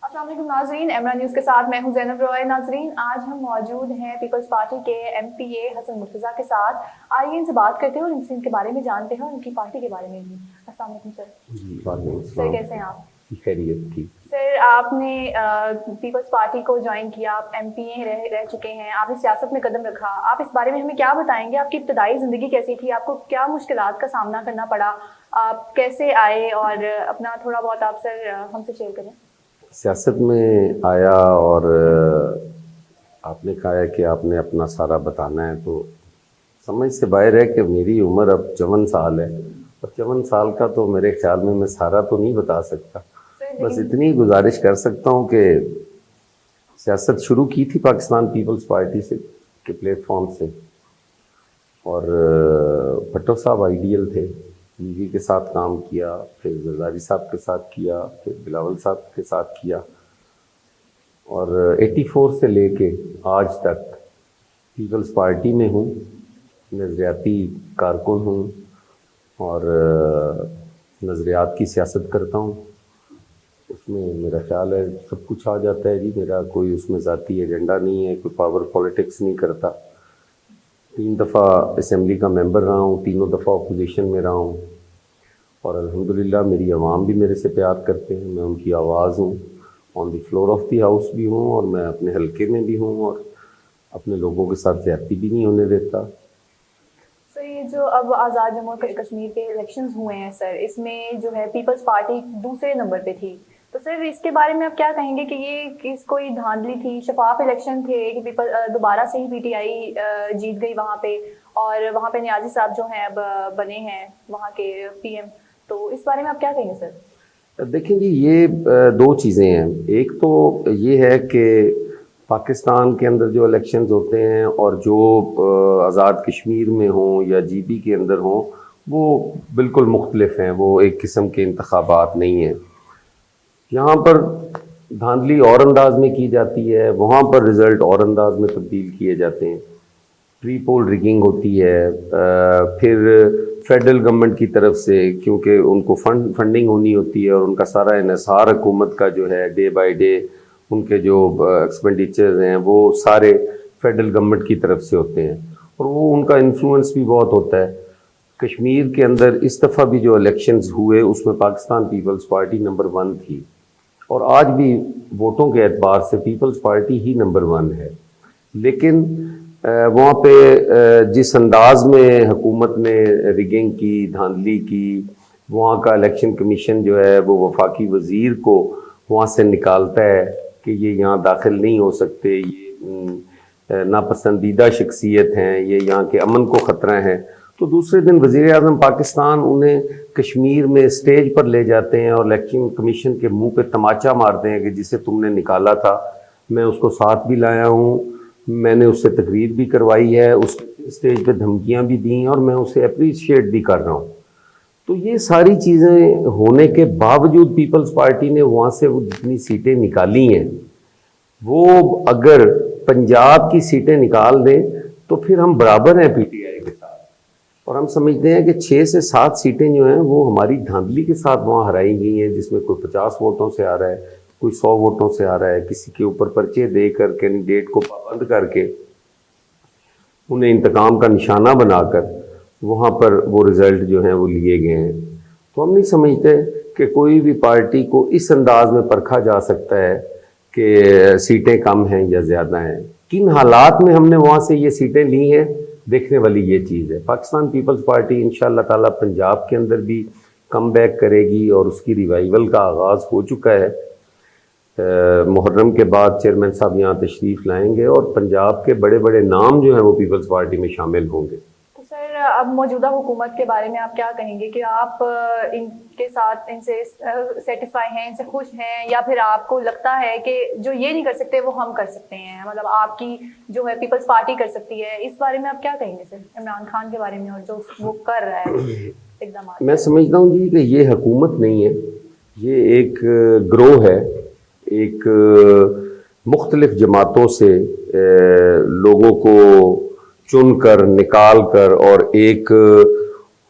السلام علیکم ناظرین، عمران نیوز کے ساتھ میں ہوں زینب رائے۔ ناظرین، آج ہم موجود ہیں پیپلز پارٹی کے MP حسن مرتضیٰ کے ساتھ۔ آئیے ان سے بات کرتے ہیں اور ان کے بارے میں جانتے ہیں اور ان کی پارٹی کے بارے میں بھی۔ السلام علیکم سر۔ سر کیسے ہیں آپ؟ خیریت ٹھیک۔ سر آپ نے پیپلز پارٹی کو جوائن کیا، آپ MP رہ چکے ہیں، آپ نے سیاست میں قدم رکھا، آپ اس بارے میں ہمیں کیا بتائیں گے؟ آپ کی ابتدائی زندگی کیسی تھی؟ آپ کو کیا مشکلات کا سامنا کرنا پڑا؟ آپ کیسے آئے؟ اور اپنا تھوڑا بہت آپ سر ہم سے شیئر کریں۔ سیاست میں آیا اور آپ نے کہا ہے کہ آپ نے اپنا سارا بتانا ہے، تو سمجھ سے باہر ہے کہ میری عمر اب 54 سال ہے، اور 54 سال کا تو میرے خیال میں سارا تو نہیں بتا سکتا۔ بس اتنی گزارش کر سکتا ہوں کہ سیاست شروع کی تھی پاکستان پیپلز پارٹی سے کے پلیٹ فارم سے، اور بھٹو صاحب آئیڈیل تھے، بیوی کے ساتھ کام کیا، پھر زرداری صاحب کے ساتھ کیا، پھر بلاول صاحب کے ساتھ کیا، اور 84 سے لے کے آج تک پیپلز پارٹی میں ہوں، نظریاتی کارکن ہوں، اور نظریات کی سیاست کرتا ہوں۔ اس میں میرا خیال ہے سب کچھ آ جاتا ہے جی، میرا کوئی اس میں ذاتی ایجنڈا نہیں ہے، کوئی پاور پولیٹکس نہیں کرتا۔ 3 دفعہ اسمبلی کا ممبر رہا ہوں، تینوں دفعہ اپوزیشن میں رہا ہوں، اور الحمدللہ میری عوام بھی میرے سے پیار کرتے ہیں، میں ان کی آواز ہوں، آن دی فلور آف دی ہاؤس بھی ہوں، اور میں اپنے حلقے میں بھی ہوں، اور اپنے لوگوں کے ساتھ زیادتی بھی نہیں ہونے دیتا۔ سر یہ جو اب آزاد جموں کشمیر کے الیکشنز ہوئے ہیں سر، اس میں جو ہے پیپلز پارٹی دوسرے نمبر پہ تھی، تو سر اس کے بارے میں آپ کیا کہیں گے کہ یہ کوئی دھاندلی تھی، شفاف الیکشن تھے کہ دوبارہ سے ہی PTI جیت گئی وہاں پہ، اور وہاں پہ نیازی صاحب جو ہیں اب بنے ہیں وہاں کے PM، تو اس بارے میں آپ کیا کہیں گے سر؟ دیکھیں جی، یہ 2 چیزیں ہیں۔ ایک تو یہ ہے کہ پاکستان کے اندر جو الیکشنز ہوتے ہیں اور جو آزاد کشمیر میں ہوں یا GB کے اندر ہوں، وہ بالکل مختلف ہیں، وہ ایک قسم کے انتخابات نہیں ہیں۔ یہاں پر دھاندلی اور انداز میں کی جاتی ہے، وہاں پر رزلٹ اور انداز میں تبدیل کیے جاتے ہیں، پری پول ریگنگ ہوتی ہے، پھر فیڈرل گورنمنٹ کی طرف سے، کیونکہ ان کو فنڈنگ ہونی ہوتی ہے، اور ان کا سارا انحصار حکومت کا جو ہے ڈے بائی ڈے ان کے جو ایکسپینڈیچرز ہیں وہ سارے فیڈرل گورنمنٹ کی طرف سے ہوتے ہیں، اور وہ ان کا انفلوئنس بھی بہت ہوتا ہے۔ کشمیر کے اندر اس دفعہ بھی جو الیکشنز ہوئے اس میں پاکستان پیپلز پارٹی نمبر 1 تھی، اور آج بھی ووٹوں کے اعتبار سے پیپلز پارٹی ہی نمبر 1 ہے۔ لیکن وہاں پہ جس انداز میں حکومت نے ریگنگ کی، دھاندلی کی، وہاں کا الیکشن کمیشن جو ہے وہ وفاقی وزیر کو وہاں سے نکالتا ہے کہ یہ یہاں داخل نہیں ہو سکتے، یہ ناپسندیدہ شخصیت ہیں، یہ یہاں کے امن کو خطرہ ہیں، تو دوسرے دن وزیر اعظم پاکستان انہیں کشمیر میں اسٹیج پر لے جاتے ہیں اور الیکشن کمیشن کے منہ پہ تماچا مارتے ہیں کہ جسے تم نے نکالا تھا میں اس کو ساتھ بھی لایا ہوں، میں نے اس سے تقریر بھی کروائی ہے، اس اسٹیج پہ دھمکیاں بھی دیں، اور میں اسے اپریشیٹ بھی کر رہا ہوں۔ تو یہ ساری چیزیں ہونے کے باوجود پیپلز پارٹی نے وہاں سے وہ جتنی سیٹیں نکالی ہیں، وہ اگر پنجاب کی سیٹیں نکال دیں تو پھر ہم برابر ہیں PTI کے ساتھ، اور ہم سمجھتے ہیں کہ 6 سے 7 سیٹیں جو ہیں وہ ہماری دھاندلی کے ساتھ وہاں ہرائی گئی ہیں، جس میں کوئی 50 ووٹوں سے آ رہا ہے، کوئی 100 ووٹوں سے آ رہا ہے، کسی کے اوپر پرچے دے کر کینڈیڈیٹ کو پابند کر کے انہیں انتقام کا نشانہ بنا کر وہاں پر وہ رزلٹ جو ہیں وہ لیے گئے ہیں۔ تو ہم نہیں سمجھتے کہ کوئی بھی پارٹی کو اس انداز میں پرکھا جا سکتا ہے کہ سیٹیں کم ہیں یا زیادہ ہیں۔ کن حالات میں ہم نے وہاں سے یہ سیٹیں لی ہیں، دیکھنے والی یہ چیز ہے۔ پاکستان پیپلز پارٹی انشاءاللہ تعالی پنجاب کے اندر بھی کم بیک کرے گی، اور اس کی ریوائیول کا آغاز ہو چکا ہے۔ محرم کے بعد چیئرمین صاحب یہاں تشریف لائیں گے، اور پنجاب کے بڑے بڑے نام جو ہیں وہ پیپلز پارٹی میں شامل ہوں گے۔ تو سر اب موجودہ حکومت کے بارے میں آپ کیا کہیں گے کہ آپ ان کے ساتھ ان سے سیٹسفائی ہیں، ان سے خوش ہیں، یا پھر آپ کو لگتا ہے کہ جو یہ نہیں کر سکتے وہ ہم کر سکتے ہیں، مطلب آپ کی جو ہے پیپلز پارٹی کر سکتی ہے؟ اس بارے میں آپ کیا کہیں گے سر عمران خان کے بارے میں اور جو وہ کر رہا ہے اقدامات؟ میں سمجھتا ہوں جی کہ یہ حکومت نہیں ہے، یہ ایک گروہ ہے، ایک مختلف جماعتوں سے لوگوں کو چن کر نکال کر اور ایک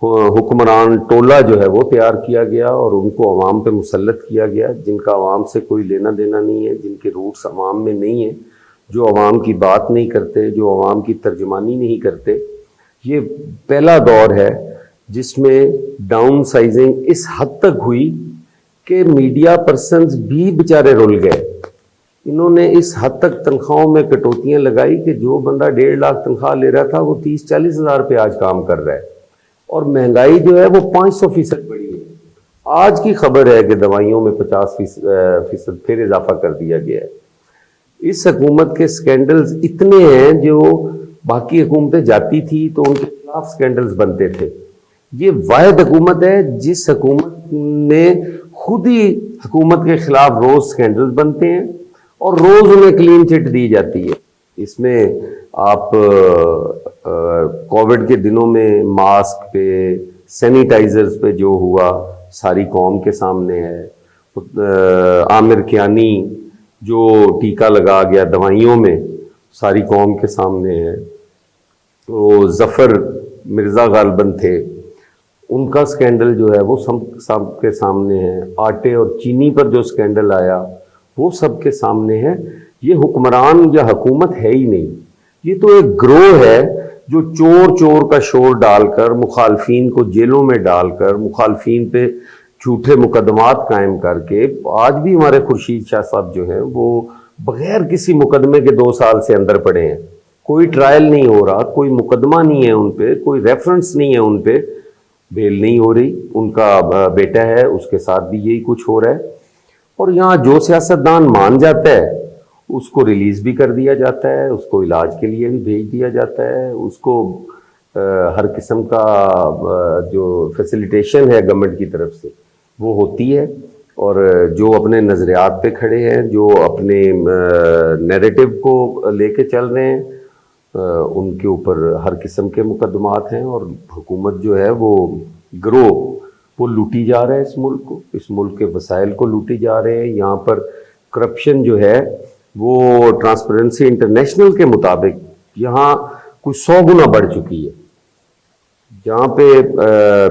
حکمران ٹولہ جو ہے وہ تیار کیا گیا اور ان کو عوام پہ مسلط کیا گیا، جن کا عوام سے کوئی لینا دینا نہیں ہے، جن کے روٹس عوام میں نہیں ہیں، جو عوام کی بات نہیں کرتے، جو عوام کی ترجمانی نہیں کرتے۔ یہ پہلا دور ہے جس میں ڈاؤن سائزنگ اس حد تک ہوئی کہ میڈیا پرسنز بھی بیچارے رل گئے۔ انہوں نے اس حد تک تنخواہوں میں کٹوتیاں لگائی کہ جو بندہ 1.5 لاکھ تنخواہ لے رہا تھا وہ 30-40 ہزار پہ آج کام کر رہا ہے، اور مہنگائی جو ہے وہ 500% بڑھی ہے۔ آج کی خبر ہے کہ دوائیوں میں 50% پھر اضافہ کر دیا گیا ہے۔ اس حکومت کے سکینڈلز اتنے ہیں جو باقی حکومتیں جاتی تھی تو ان کے خلاف سکینڈلز بنتے تھے۔ یہ واحد حکومت ہے جس حکومت نے خود ہی حکومت کے خلاف روز سکینڈلز بنتے ہیں اور روز انہیں کلین چٹ دی جاتی ہے۔ اس میں آپ کووڈ کے دنوں میں ماسک پہ، سینیٹائزرز پہ جو ہوا ساری قوم کے سامنے ہے۔ عامر کیانی جو ٹیکہ لگا گیا دوائیوں میں ساری قوم کے سامنے ہے۔ وہ ظفر مرزا غالباً تھے، ان کا سکینڈل جو ہے وہ سب کے سامنے ہے۔ آٹے اور چینی پر جو سکینڈل آیا وہ سب کے سامنے ہے۔ یہ حکمران یا حکومت ہے ہی نہیں، یہ تو ایک گروہ ہے جو چور چور کا شور ڈال کر، مخالفین کو جیلوں میں ڈال کر، مخالفین پہ جھوٹے مقدمات قائم کر کے، آج بھی ہمارے خورشید شاہ صاحب جو ہیں وہ بغیر کسی مقدمے کے 2 سال سے اندر پڑے ہیں۔ کوئی ٹرائل نہیں ہو رہا، کوئی مقدمہ نہیں ہے ان پہ، کوئی ریفرنس نہیں ہے ان پہ، بیل نہیں ہو رہی۔ ان کا بیٹا ہے، اس کے ساتھ بھی یہی کچھ ہو رہا ہے، اور یہاں جو سیاستدان مان جاتا ہے اس کو ریلیز بھی کر دیا جاتا ہے، اس کو علاج کے لیے بھی بھیج دیا جاتا ہے، اس کو ہر قسم کا جو فیسیلیٹیشن ہے گورنمنٹ کی طرف سے وہ ہوتی ہے، اور جو اپنے نظریات پہ کھڑے ہیں، جو اپنے نیریٹو کو لے کے چل رہے ہیں، ان کے اوپر ہر قسم کے مقدمات ہیں، اور حکومت جو ہے وہ گروہ وہ لوٹی جا رہا ہے اس ملک کو، اس ملک کے وسائل کو لوٹی جا رہے ہیں۔ یہاں پر کرپشن جو ہے وہ ٹرانسپیرنسی انٹرنیشنل کے مطابق یہاں کوئی 100 گنا بڑھ چکی ہے۔ جہاں پہ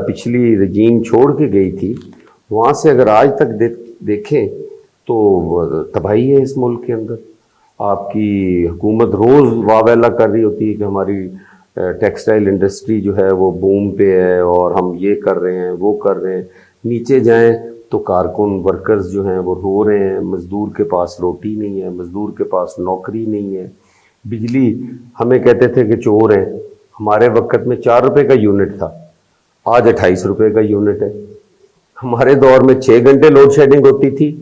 پچھلی رجیم چھوڑ کے گئی تھی وہاں سے اگر آج تک دیکھیں تو تباہی ہے اس ملک کے اندر۔ آپ کی حکومت روز واویلا کر رہی ہوتی ہے کہ ہماری ٹیکسٹائل انڈسٹری جو ہے وہ بوم پہ ہے اور ہم یہ کر رہے ہیں وہ کر رہے ہیں، نیچے جائیں تو کارکن ورکرز جو ہیں وہ رو رہے ہیں، مزدور کے پاس روٹی نہیں ہے، مزدور کے پاس نوکری نہیں ہے۔ بجلی ہمیں کہتے تھے کہ چور ہیں، ہمارے وقت میں 4 روپے کا یونٹ تھا، آج 28 روپے کا یونٹ ہے۔ ہمارے دور میں 6 گھنٹے لوڈ شیڈنگ ہوتی تھی،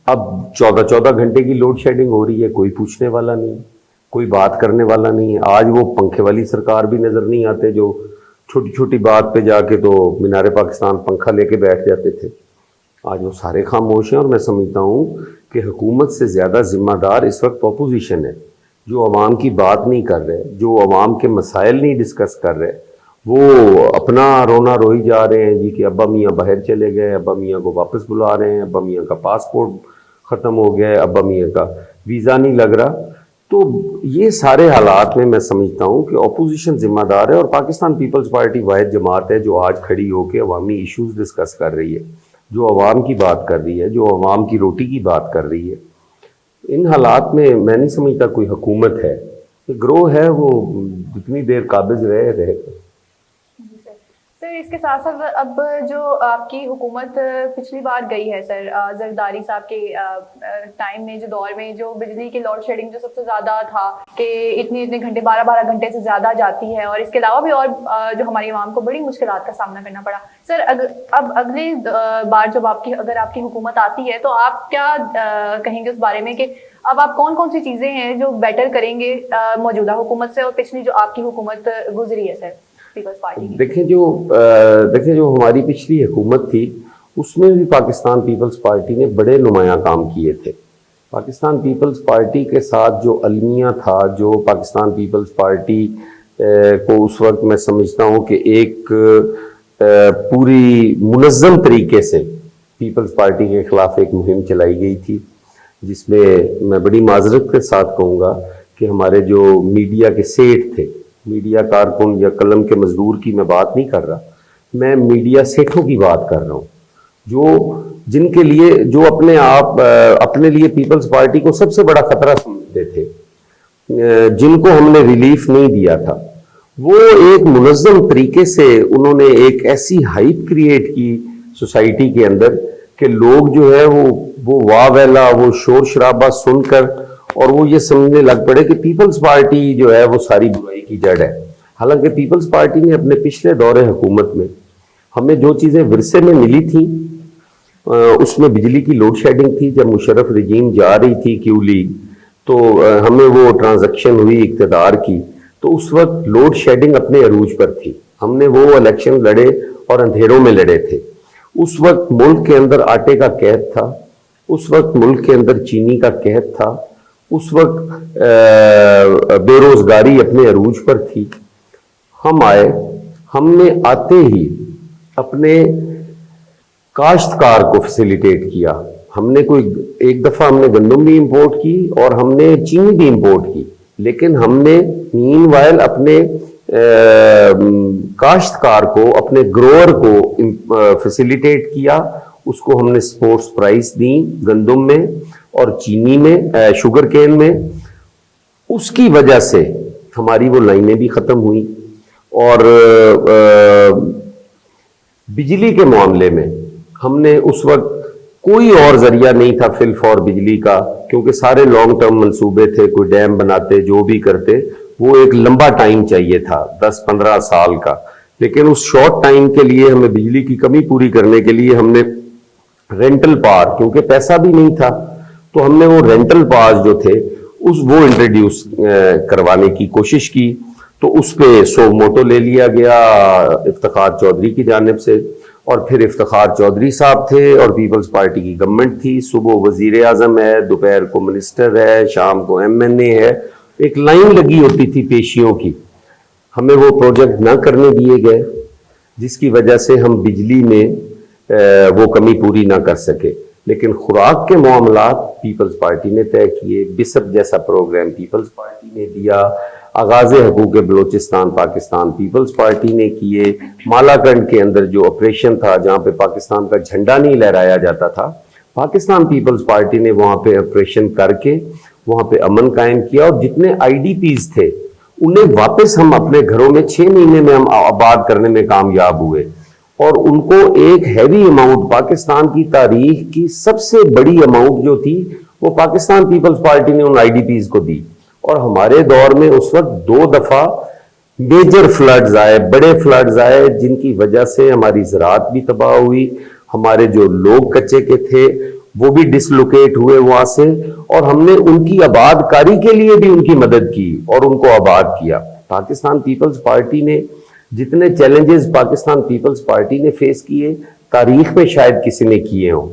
اب 14 گھنٹے کی لوڈ شیڈنگ ہو رہی ہے، کوئی پوچھنے والا نہیں، کوئی بات کرنے والا نہیں ہے۔ آج وہ پنکھے والی سرکار بھی نظر نہیں آتے جو چھوٹی چھوٹی بات پہ جا کے تو مینار پاکستان پنکھا لے کے بیٹھ جاتے تھے۔ آج وہ سارے خاموش ہیں، اور میں سمجھتا ہوں کہ حکومت سے زیادہ ذمہ دار اس وقت اپوزیشن ہے، جو عوام کی بات نہیں کر رہے، جو عوام کے مسائل نہیں ڈسکس کر رہے، وہ اپنا رونا روئی جا رہے ہیں جی کہ ابا میاں باہر چلے گئے، ابا میاں کو واپس بلا رہے ہیں، ابا میاں کا پاسپورٹ ختم ہو گیا ہے، ابا میاں کا ویزا نہیں لگ رہا۔ تو یہ سارے حالات میں سمجھتا ہوں کہ اپوزیشن ذمہ دار ہے، اور پاکستان پیپلز پارٹی واحد جماعت ہے جو آج کھڑی ہو کے عوامی ایشوز ڈسکس کر رہی ہے، جو عوام کی بات کر رہی ہے، جو عوام کی روٹی کی بات کر رہی ہے۔ ان حالات میں میں نہیں سمجھتا کوئی حکومت ہے، گروہ ہے، وہ جتنی دیر قابض رہے۔ سر اس کے ساتھ ساتھ اب جو آپ کی حکومت پچھلی بار گئی ہے سر، زرداری صاحب کے ٹائم میں، جو دور میں جو بجلی کی لوڈ شیڈنگ جو سب سے زیادہ تھا کہ اتنے گھنٹے 12 گھنٹے سے زیادہ جاتی ہے، اور اس کے علاوہ بھی اور جو ہماری عوام کو بڑی مشکلات کا سامنا کرنا پڑا۔ سر اب اگلی بار جب اگر آپ کی حکومت آتی ہے تو آپ کیا کہیں گے اس بارے میں کہ اب آپ کون سی چیزیں ہیں جو بیٹر کریں گے موجودہ حکومت سے اور پچھلی جو آپ کی حکومت گزری ہے سر پیپلز پارٹی کی؟ دیکھیں جو ہماری پچھلی حکومت تھی اس میں بھی پاکستان پیپلز پارٹی نے بڑے نمایاں کام کیے تھے۔ پاکستان پیپلز پارٹی کے ساتھ جو المیہ تھا، جو پاکستان پیپلز پارٹی کو اس وقت میں سمجھتا ہوں کہ ایک پوری منظم طریقے سے پیپلز پارٹی کے خلاف ایک مہم چلائی گئی تھی، جس میں بڑی معذرت کے ساتھ کہوں گا کہ ہمارے جو میڈیا کے سیٹ تھے، میڈیا کارکن یا قلم کے مزدور کی میں بات نہیں کر رہا، میں میڈیا سیٹھوں کی بات کر رہا ہوں جن کے لیے جو اپنے لیے پیپلز پارٹی کو سب سے بڑا خطرہ سمجھتے تھے، جن کو ہم نے ریلیف نہیں دیا تھا، وہ ایک منظم طریقے سے انہوں نے ایک ایسی ہائپ کریٹ کی سوسائٹی کے اندر کہ لوگ جو ہے وہ واہ ویلا، وہ شور شرابہ سن کر اور وہ یہ سمجھنے لگ پڑے کہ پیپلز پارٹی جو ہے وہ ساری برائی کی جڑ ہے۔ حالانکہ پیپلز پارٹی نے اپنے پچھلے دور حکومت میں ہمیں جو چیزیں ورثے میں ملی تھیں، اس میں بجلی کی لوڈ شیڈنگ تھی۔ جب مشرف رجیم جا رہی تھی کیو لیگ، تو ہمیں وہ ٹرانزیکشن ہوئی اقتدار کی، تو اس وقت لوڈ شیڈنگ اپنے عروج پر تھی۔ ہم نے وہ الیکشن لڑے اور اندھیروں میں لڑے تھے۔ اس وقت ملک کے اندر آٹے کا قحط تھا، اس وقت ملک کے اندر چینی کا قحط تھا، اس وقت بے روزگاری اپنے عروج پر تھی۔ ہم آئے، ہم نے آتے ہی اپنے کاشتکار کو فیسیلیٹیٹ کیا۔ ہم نے ایک دفعہ ہم نے گندم بھی امپورٹ کی اور ہم نے چینی بھی امپورٹ کی، لیکن ہم نے مین وائل اپنے کاشتکار کو، اپنے گروور کو فیسیلیٹیٹ کیا۔ اس کو ہم نے سپورٹس پرائز دیں گندم میں اور چینی میں، شوگر کین میں۔ اس کی وجہ سے ہماری وہ لائنیں بھی ختم ہوئیں۔ اور بجلی کے معاملے میں ہم نے اس وقت کوئی اور ذریعہ نہیں تھا فل فور بجلی کا، کیونکہ سارے لانگ ٹرم منصوبے تھے، کوئی ڈیم بناتے، جو بھی کرتے، وہ ایک لمبا ٹائم چاہیے تھا، 10-15 سال کا۔ لیکن اس شارٹ ٹائم کے لیے ہمیں بجلی کی کمی پوری کرنے کے لیے ہم نے رینٹل پاور، کیونکہ پیسہ بھی نہیں تھا، تو ہم نے وہ رینٹل پاور جو تھے وہ انٹروڈیوس کروانے کی کوشش کی۔ تو اس پہ سو موٹو لے لیا گیا افتخار چودھری کی جانب سے، اور پھر افتخار چودھری صاحب تھے اور پیپلز پارٹی کی گورنمنٹ تھی۔ صبح وزیر اعظم ہے، دوپہر کو منسٹر ہے، شام کو MNA ہے، ایک لائن لگی ہوتی تھی پیشیوں کی۔ ہمیں وہ پروجیکٹ نہ کرنے دیے گئے، جس کی وجہ سے ہم بجلی میں وہ کمی پوری نہ کر سکے۔ لیکن خوراک کے معاملات پیپلز پارٹی نے طے کیے، بسپ جیسا پروگرام پیپلز پارٹی نے دیا، آغاز حقوق بلوچستان پاکستان پیپلز پارٹی نے کیے، مالاکنڈ کے اندر جو آپریشن تھا جہاں پہ پاکستان کا جھنڈا نہیں لہرایا جاتا تھا، پاکستان پیپلز پارٹی نے وہاں پہ آپریشن کر کے وہاں پہ امن قائم کیا، اور جتنے IDPs تھے انہیں واپس ہم اپنے گھروں میں 6 مہینے میں ہم آباد کرنے میں کامیاب ہوئے، اور ان کو ایک ہیوی اماؤنٹ، پاکستان کی تاریخ کی سب سے بڑی اماؤنٹ جو تھی وہ پاکستان پیپلز پارٹی نے ان IDPs کو دی۔ اور ہمارے دور میں اس وقت 2 دفعہ میجر فلڈز آئے، بڑے فلڈز آئے، جن کی وجہ سے ہماری زراعت بھی تباہ ہوئی، ہمارے جو لوگ کچے کے تھے وہ بھی ڈسلوکیٹ ہوئے وہاں سے، اور ہم نے ان کی آباد کاری کے لیے بھی ان کی مدد کی اور ان کو آباد کیا۔ پاکستان پیپلز پارٹی نے جتنے چیلنجز پاکستان پیپلز پارٹی نے فیس کیے، تاریخ میں شاید کسی نے کیے ہوں،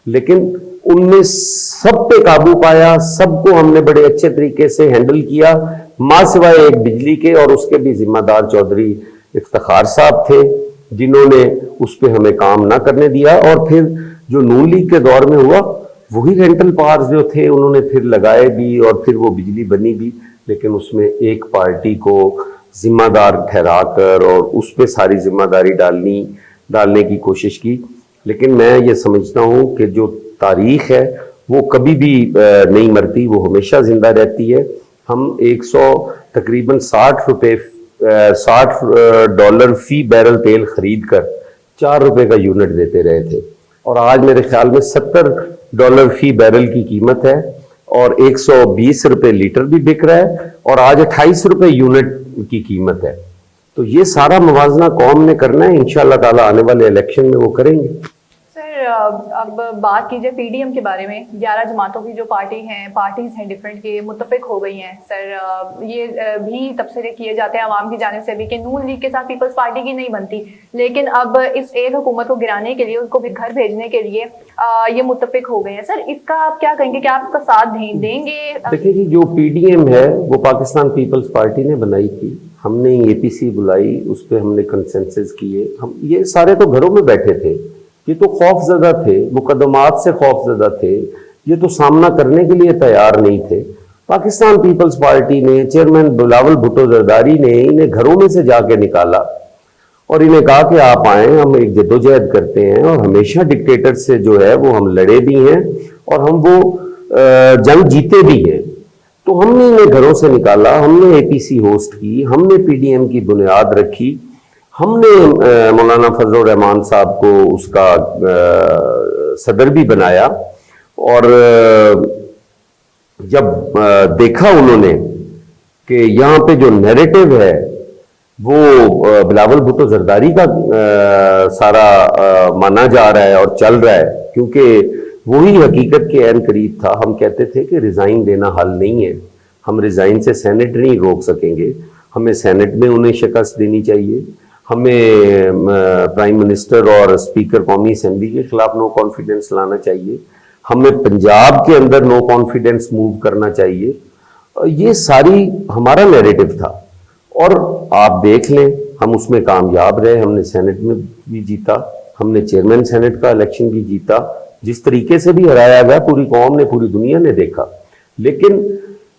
لیکن ان میں سب پہ قابو پایا، سب کو ہم نے بڑے اچھے طریقے سے ہینڈل کیا، ماں سوائے ایک بجلی کے، اور اس کے بھی ذمہ دار چودھری افتخار صاحب تھے، جنہوں نے اس پہ ہمیں کام نہ کرنے دیا۔ اور پھر جو نون لیگ کے دور میں ہوا، وہی رینٹل پاورز جو تھے انہوں نے پھر لگائے بھی، اور پھر وہ بجلی بنی بھی، لیکن اس میں ایک پارٹی کو ذمہ دار ٹھہرا کر اور اس پہ ساری ذمہ داری ڈالنے کی کوشش کی۔ لیکن میں یہ سمجھتا ہوں کہ جو تاریخ ہے وہ کبھی بھی نہیں مرتی، وہ ہمیشہ زندہ رہتی ہے۔ ہم تقریباً $60 فی بیرل تیل خرید کر $4 کا یونٹ دیتے رہے تھے، اور آج میرے خیال میں $70 فی بیرل کی قیمت ہے، اور $120 لیٹر بھی بک رہا ہے، اور آج $28 یونٹ کی قیمت ہے۔ تو یہ سارا موازنہ قوم نے کرنا ہے، انشاءاللہ تعالی آنے والے الیکشن میں وہ کریں گے۔ سر اب بات کیجئے PDM کے بارے میں، 11 جماعتوں کی جو پارٹیز ہیں ڈیفرنٹ کے متفق ہو گئی ہیں۔ سر یہ بھی تبصرے کیے جاتے ہیں عوام کی جانب سے بھی کہ نون لیگ کے ساتھ پیپلز پارٹی کی نہیں بنتی، لیکن اب اس ایک حکومت کو گرانے کے لیے، اس کو پھر گھر بھیجنے کے لیے یہ متفق ہو گئے ہیں۔ سر اس کا آپ کیا کہیں گے، کیا آپ اس کا ساتھ دیں گے؟ دیکھیں جی، جو PDM ہے وہ پاکستان پیپلز پارٹی نے بنائی تھی، ہم نے APC بلائی، اس پہ ہم نے کنسنسس کیے، یہ سارے تو گھروں میں بیٹھے تھے، یہ تو خوف زدہ تھے، مقدمات سے خوف زدہ تھے، یہ تو سامنا کرنے کے لیے تیار نہیں تھے۔ پاکستان پیپلز پارٹی نے، چیئرمین بلاول بھٹو زرداری نے انہیں گھروں میں سے جا کے نکالا، اور انہیں کہا کہ آپ آئیں, ہم ایک جدوجہد کرتے ہیں, اور ہمیشہ ڈکٹیٹر سے جو ہے وہ ہم لڑے بھی ہیں اور ہم وہ جنگ جیتے بھی ہیں. تو ہم نے انہیں گھروں سے نکالا, ہم نے اے پی سی ہوسٹ کی, ہم نے پی ڈی ایم کی بنیاد رکھی, ہم نے مولانا فضل الرحمان صاحب کو اس کا صدر بھی بنایا. اور جب دیکھا انہوں نے کہ یہاں پہ جو نیریٹو ہے وہ بلاول بھٹو زرداری کا سارا مانا جا رہا ہے اور چل رہا ہے, کیونکہ وہی حقیقت کے عین قریب تھا. ہم کہتے تھے کہ ریزائن دینا حل نہیں ہے, ہم ریزائن سے سینٹ نہیں روک سکیں گے, ہمیں سینٹ میں انہیں شکست دینی چاہیے, ہمیں پرائم منسٹر اور اسپیکر قومی اسمبلی کے خلاف نو کانفیڈنس لانا چاہیے, ہمیں پنجاب کے اندر نو کانفیڈنس موو کرنا چاہیے. یہ ساری ہمارا نیریٹو تھا, اور آپ دیکھ لیں ہم اس میں کامیاب رہے. ہم نے سینٹ میں بھی جیتا, ہم نے چیئرمین سینٹ کا الیکشن بھی جیتا, جس طریقے سے بھی ہرایا گیا پوری قوم نے, پوری دنیا نے دیکھا. لیکن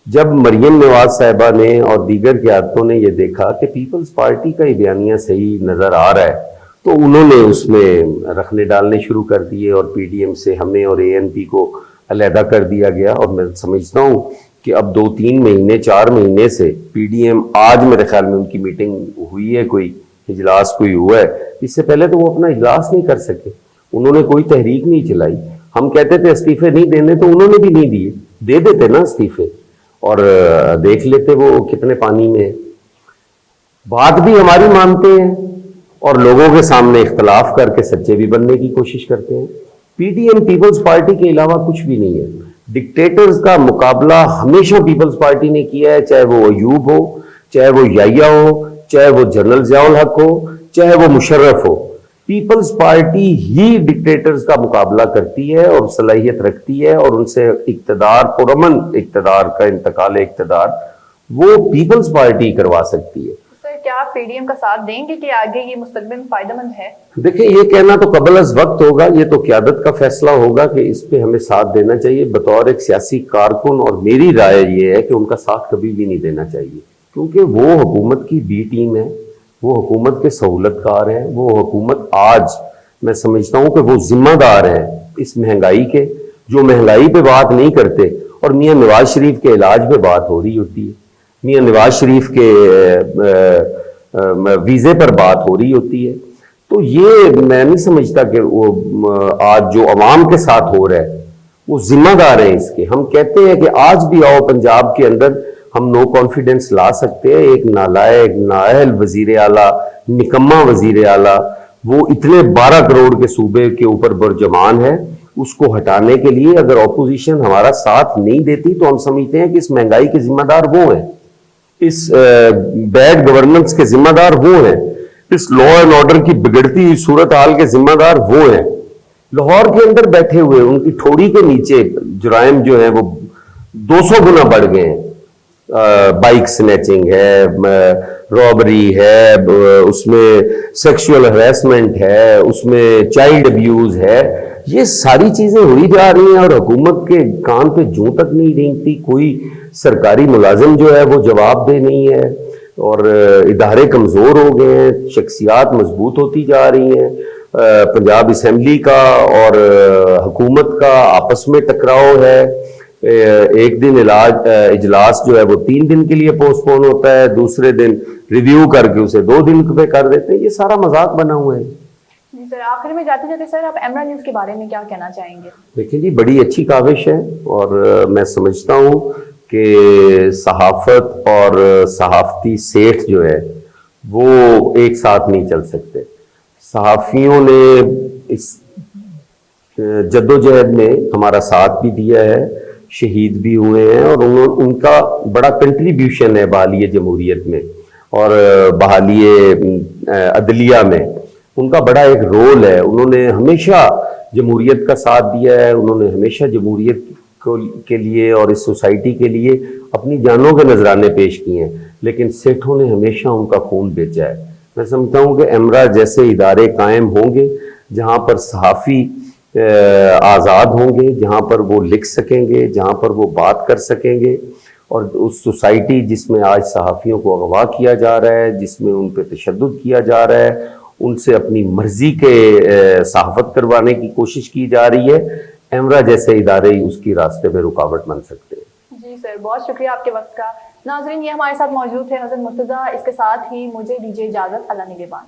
جب مریم نواز صاحبہ نے اور دیگر قیادتوں نے یہ دیکھا کہ پیپلز پارٹی کا یہ بیانیہ صحیح نظر آ رہا ہے, تو انہوں نے اس میں رکھنے ڈالنے شروع کر دیے, اور پی ڈی ایم سے ہمیں اور اے این پی کو علیحدہ کر دیا گیا. اور میں سمجھتا ہوں کہ اب 2-3 مہینے 4 مہینے سے پی ڈی ایم, آج میرے خیال میں ان کی میٹنگ ہوئی ہے, کوئی اجلاس کوئی ہوا ہے, اس سے پہلے تو وہ اپنا اجلاس نہیں کر سکے, انہوں نے کوئی تحریک نہیں چلائی. ہم کہتے تھے استعفے نہیں دینے, تو انہوں نے بھی نہیں دیے, دے دیتے نا استعفے, اور دیکھ لیتے وہ کتنے پانی میں. بات بھی ہماری مانتے ہیں اور لوگوں کے سامنے اختلاف کر کے سچے بھی بننے کی کوشش کرتے ہیں. P D M Peoples Party کے علاوہ کچھ بھی نہیں ہے. ڈکٹیٹرز کا مقابلہ ہمیشہ پیپلز پارٹی نے کیا ہے, چاہے وہ ایوب ہو, چاہے وہ یحییٰ ہو, چاہے وہ جنرل ضیاء الحق ہو, چاہے وہ مشرف ہو. پیپلز پارٹی ہی ڈکٹیٹرز کا مقابلہ کرتی ہے اور صلاحیت رکھتی ہے, اور ان سے اقتدار, پرامن اقتدار کا انتقال اقتدار وہ پیپلز پارٹی کروا سکتی ہے. سر کیا آپ پی ڈی ایم کا ساتھ دیں گے کہ آگے یہ مستقبل میں فائدہ مند ہے؟ دیکھیں, یہ کہنا تو قبل از وقت ہوگا, یہ تو قیادت کا فیصلہ ہوگا کہ اس پہ ہمیں ساتھ دینا چاہیے بطور ایک سیاسی کارکن. اور میری رائے یہ ہے کہ ان کا ساتھ کبھی بھی نہیں دینا چاہیے, کیونکہ وہ حکومت کی بی ٹیم ہے, وہ حکومت کے سہولت کار ہیں, وہ حکومت آج میں سمجھتا ہوں کہ وہ ذمہ دار ہیں اس مہنگائی کے, جو مہنگائی پہ بات نہیں کرتے, اور میاں نواز شریف کے علاج پہ بات ہو رہی ہوتی ہے, میاں نواز شریف کے ویزے پر بات ہو رہی ہوتی ہے. تو یہ میں نہیں سمجھتا کہ وہ آج جو عوام کے ساتھ ہو رہا ہے وہ ذمہ دار ہیں اس کے. ہم کہتے ہیں کہ آج بھی آؤ پنجاب کے اندر ہم نو کانفیڈنس لا سکتے ہیں. ایک نالائق, نااہل وزیر اعلیٰ, نکما وزیر اعلیٰ, وہ اتنے 12 کروڑ کے صوبے کے اوپر برجمان ہے, اس کو ہٹانے کے لیے اگر اپوزیشن ہمارا ساتھ نہیں دیتی تو ہم سمجھتے ہیں کہ اس مہنگائی کے ذمہ دار وہ ہیں, اس بیڈ گورننس کے ذمہ دار وہ ہیں, اس لا اینڈ آرڈر کی بگڑتی ہوئی صورتحال کے ذمہ دار وہ ہیں. لاہور کے اندر بیٹھے ہوئے ان کی ٹھوڑی کے نیچے جرائم جو ہیں وہ 200 گنا بڑھ گئے ہیں. بائک سنیچنگ ہے, رابری ہے, اس میں سیکشول ہراسمنٹ ہے, اس میں چائلڈ ابیوز ہے. یہ ساری چیزیں ہوئی جا رہی ہیں اور حکومت کے کان پہ جوں تک نہیں رینگتی. کوئی سرکاری ملازم جو ہے وہ جواب دہ نہیں ہے, اور ادارے کمزور ہو گئے ہیں, شخصیات مضبوط ہوتی جا رہی ہیں. پنجاب اسمبلی کا اور حکومت کا آپس میں ٹکراؤ ہے. ایک دن اجلاس جو ہے وہ 3 دن کے لیے پوسٹ پون ہوتا ہے, دوسرے دن ریویو کر کے اسے 2 دن پہ کر دیتے ہیں. یہ سارا مذاق بنا ہوا ہے. جی سر, آخر میں جاتے جاتے سر آپ ایمرا نیوز کے بارے میں کیا کہنا چاہیں گے؟ دیکھیں جی, بڑی اچھی کاوش ہے, اور میں سمجھتا ہوں کہ صحافت اور صحافتی سیٹھ جو ہے وہ ایک ساتھ نہیں چل سکتے. صحافیوں نے اس جدوجہد میں ہمارا ساتھ بھی دیا ہے, شہید بھی ہوئے ہیں, اور ان کا بڑا کنٹریبیوشن ہے بحالی جمہوریت میں اور بحالی عدلیہ میں. ان کا بڑا ایک رول ہے. انہوں نے ہمیشہ جمہوریت کا ساتھ دیا ہے, انہوں نے ہمیشہ جمہوریت کے لیے اور اس سوسائٹی کے لیے اپنی جانوں کے نذرانے پیش کیے ہیں, لیکن سیٹھوں نے ہمیشہ ان کا خون بیچا ہے. میں سمجھتا ہوں کہ ایمرا جیسے ادارے قائم ہوں گے جہاں پر صحافی آزاد ہوں گے, جہاں پر وہ لکھ سکیں گے, جہاں پر وہ بات کر سکیں گے, اور اس سوسائٹی جس میں آج صحافیوں کو اغوا کیا جا رہا ہے, جس میں ان پہ تشدد کیا جا رہا ہے, ان سے اپنی مرضی کے صحافت کروانے کی کوشش کی جا رہی ہے. ایمرا جیسے ادارے ہی اس کی راستے میں رکاوٹ بن سکتے ہیں. جی سر، بہت شکریہ آپ کے وقت کا. ناظرین، یہ ہمارے ساتھ موجود تھے حسن مرتضیٰ. اس کے ساتھ ہی مجھے دیجیے اجازت. اللہ نگہبان.